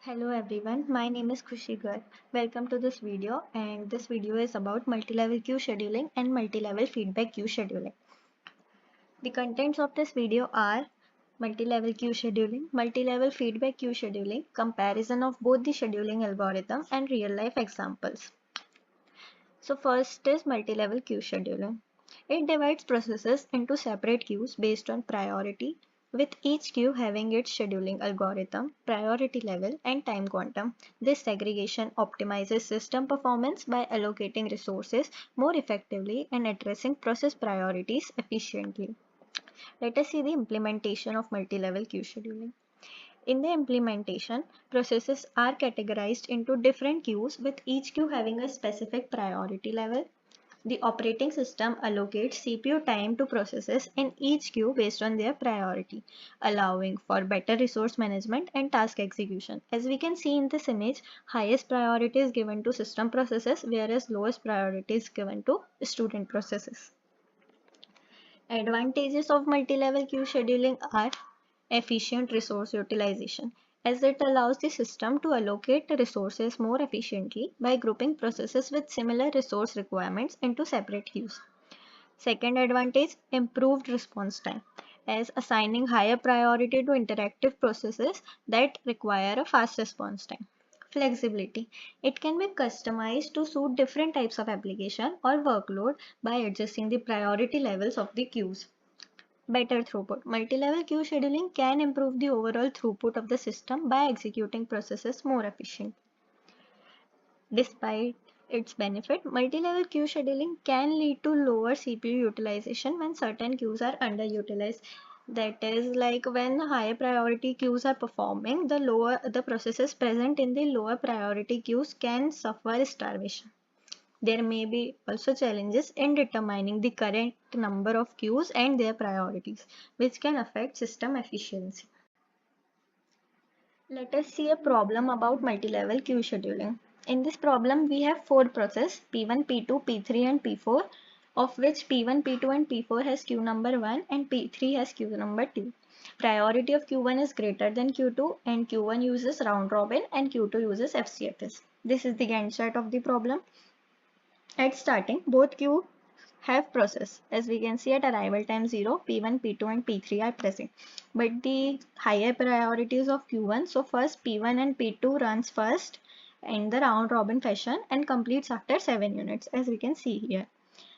Hello everyone, my name is Khushi Garg. Welcome to this video, and this video is about multi-level queue scheduling and multi-level feedback queue scheduling. The contents of this video are multi-level queue scheduling, multi-level feedback queue scheduling, comparison of both the scheduling algorithm and real-life examples. So first is multi-level queue scheduling. It divides processes into separate queues based on priority, with each queue having its scheduling algorithm, priority level, and time quantum. This segregation optimizes system performance by allocating resources more effectively and addressing process priorities efficiently. Let us see the implementation of multi-level queue scheduling. In the implementation, processes are categorized into different queues with each queue having a specific priority level. The operating system allocates CPU time to processes in each queue based on their priority, allowing for better resource management and task execution. As we can see in this image, highest priority is given to system processes, whereas lowest priority is given to student processes. Advantages of multi-level queue scheduling are efficient resource utilization, as it allows the system to allocate the resources more efficiently by grouping processes with similar resource requirements into separate queues. Second advantage, improved response time, as assigning higher priority to interactive processes that require a fast response time. Flexibility. It can be customized to suit different types of application or workload by adjusting the priority levels of the queues. Better throughput. Multi-level queue scheduling can improve the overall throughput of the system by executing processes more efficiently. Despite its benefit, multi-level queue scheduling can lead to lower CPU utilization when certain queues are underutilized. That is, like when higher priority queues are performing, the processes present in the lower priority queues can suffer starvation. There may be also challenges in determining the correct number of queues and their priorities, which can affect system efficiency. Let us see a problem about multi-level queue scheduling. In this problem, we have four processes P1, P2, P3 and P4, of which P1, P2 and P4 has queue number 1 and P3 has queue number 2. Priority of Q1 is greater than Q2 and Q1 uses round robin and Q2 uses FCFS. This is the Gantt chart of the problem. At starting, both queue have process. As we can see at arrival time 0, P1, P2 and P3 are present. But the higher priorities of Q1, so first P1 and P2 runs first in the round robin fashion and completes after 7 units, as we can see here.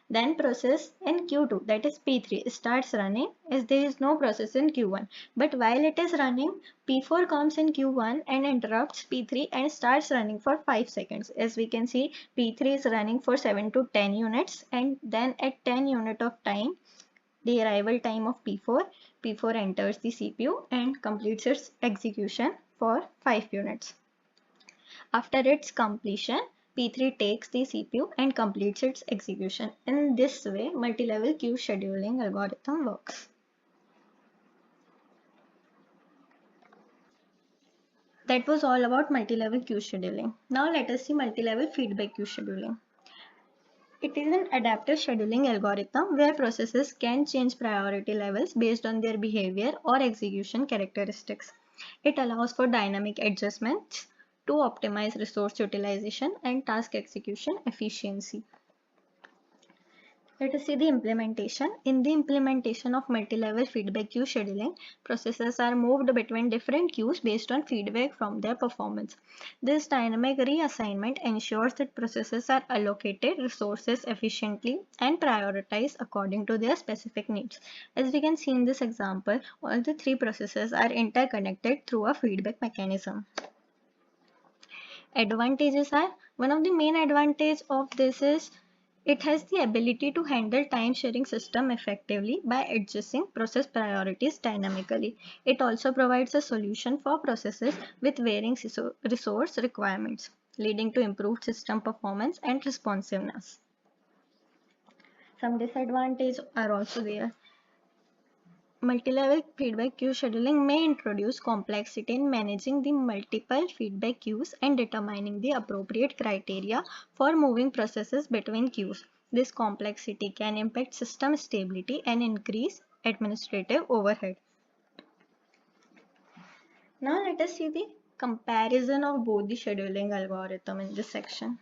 Then process in Q2, that is P3, starts running as there is no process in Q1. But while it is running, P4 comes in Q1 and interrupts P3 and starts running for 5 seconds. As we can see, P3 is running for 7 to 10 units, and then at 10 unit of time, the arrival time of P4, P4 enters the CPU and completes its execution for 5 units. After its completion, P3 takes the CPU and completes its execution. In this way, multi-level queue scheduling algorithm works. That was all about multi-level queue scheduling. Now let us see multi-level feedback queue scheduling. It is an adaptive scheduling algorithm where processes can change priority levels based on their behavior or execution characteristics. It allows for dynamic adjustments to optimize resource utilization and task execution efficiency. Let us see the implementation. In the implementation of multi-level feedback queue scheduling, processes are moved between different queues based on feedback from their performance. This dynamic reassignment ensures that processes are allocated resources efficiently and prioritized according to their specific needs. As we can see in this example, all the three processes are interconnected through a feedback mechanism. Advantages are, one of the main advantage of this is it has the ability to handle time sharing system effectively by adjusting process priorities dynamically. It also provides a solution for processes with varying resource requirements, leading to improved system performance and responsiveness. Some disadvantages are also there. Multi-level feedback queue scheduling may introduce complexity in managing the multiple feedback queues and determining the appropriate criteria for moving processes between queues. This complexity can impact system stability and increase administrative overhead. Now let us see the comparison of both the scheduling algorithm in this section.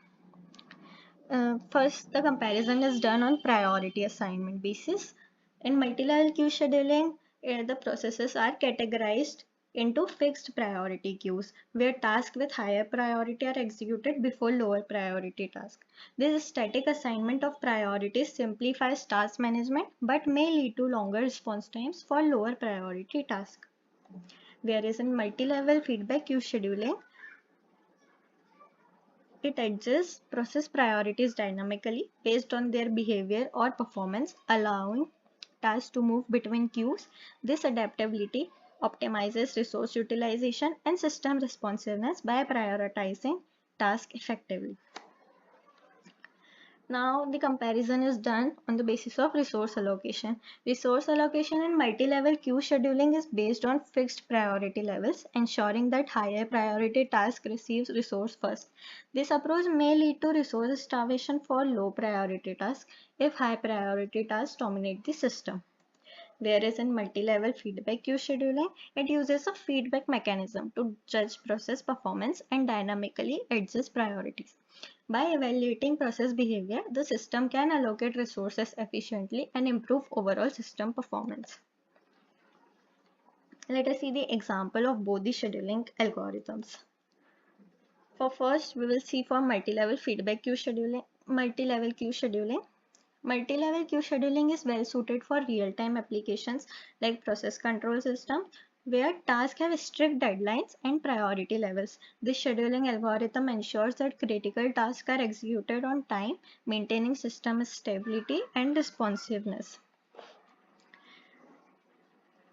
First, the comparison is done on priority assignment basis. In multi-level queue scheduling, the processes are categorized into fixed priority queues, where tasks with higher priority are executed before lower priority tasks. This static assignment of priorities simplifies task management but may lead to longer response times for lower priority tasks. Whereas in multi-level feedback queue scheduling, it adjusts process priorities dynamically based on their behavior or performance, allowing tasks to move between queues. This adaptability optimizes resource utilization and system responsiveness by prioritizing tasks effectively. Now the comparison is done on the basis of resource allocation. Resource allocation in multi-level queue scheduling is based on fixed priority levels, ensuring that higher priority task receives resource first. This approach may lead to resource starvation for low priority tasks if high priority tasks dominate the system. Whereas in multi-level feedback queue scheduling, it uses a feedback mechanism to judge process performance and dynamically adjust priorities. By evaluating process behavior, the system can allocate resources efficiently and improve overall system performance. Let us see the example of both the scheduling algorithms. For first, we will see for multi-level feedback queue scheduling, multi-level queue scheduling. Multi-level queue scheduling is well suited for real-time applications like process control systems where tasks have strict deadlines and priority levels. This scheduling algorithm ensures that critical tasks are executed on time, maintaining system stability and responsiveness.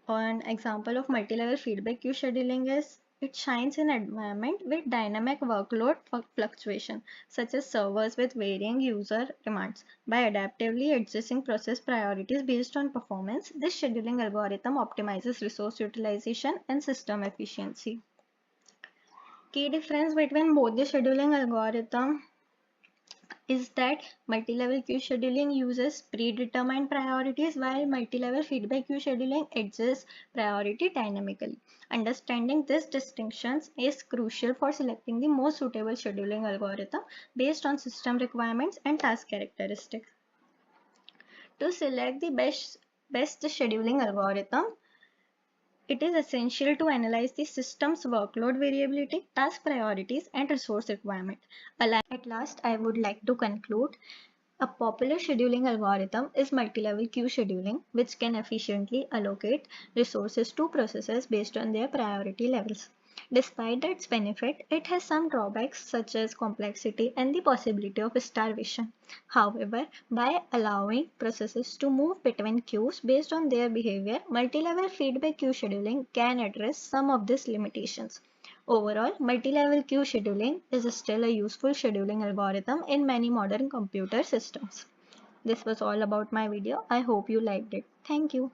An example of multi-level feedback queue scheduling is it shines in environment with dynamic workload fluctuation, such as servers with varying user demands. By adaptively adjusting process priorities based on performance, this scheduling algorithm optimizes resource utilization and system efficiency. Key difference between both the scheduling algorithm is that multi-level queue scheduling uses predetermined priorities while multi-level feedback queue scheduling adjusts priority dynamically. Understanding these distinctions is crucial for selecting the most suitable scheduling algorithm based on system requirements and task characteristics. To select the best scheduling algorithm, it is essential to analyze the system's workload variability, task priorities, and resource requirement. At last, I would like to conclude a popular scheduling algorithm is multi-level queue scheduling, which can efficiently allocate resources to processes based on their priority levels. Despite its benefit, it has some drawbacks such as complexity and the possibility of starvation. However, by allowing processes to move between queues based on their behavior, multi-level feedback queue scheduling can address some of these limitations. Overall, multi-level queue scheduling is still a useful scheduling algorithm in many modern computer systems. This was all about my video. I hope you liked it. Thank you.